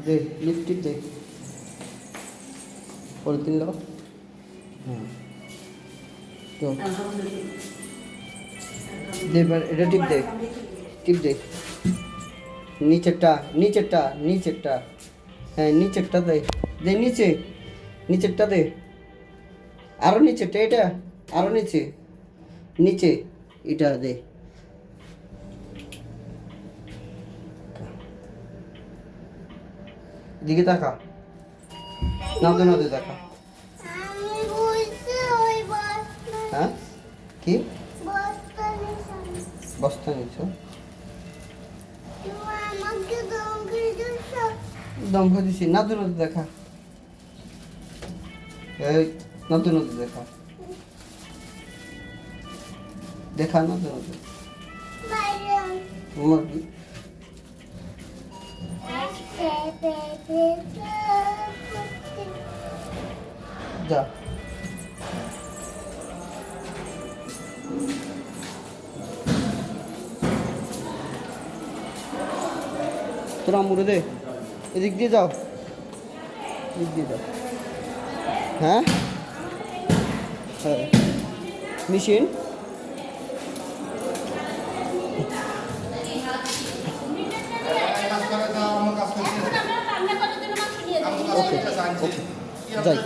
দে lipstick দে polythene লো হ্যাঁ তো দে এবার এটা টিপ দে নিচেরটা হ্যাঁ নিচেরটা দে দে নিচেরটা দে আরো নিচেরটা এটা আরো নিচে এটা দে দিকে তাকা নদে দেখা হ্যাঁ কি বস্তা নিছো দম করে দিছি নদে দেখা এই নদে দেখা দেখা নদে মুরগি যা তোরা মুড়ে দে এদিক দিয়ে যাও হ্যাঁ হ্যাঁ মেশিন যাই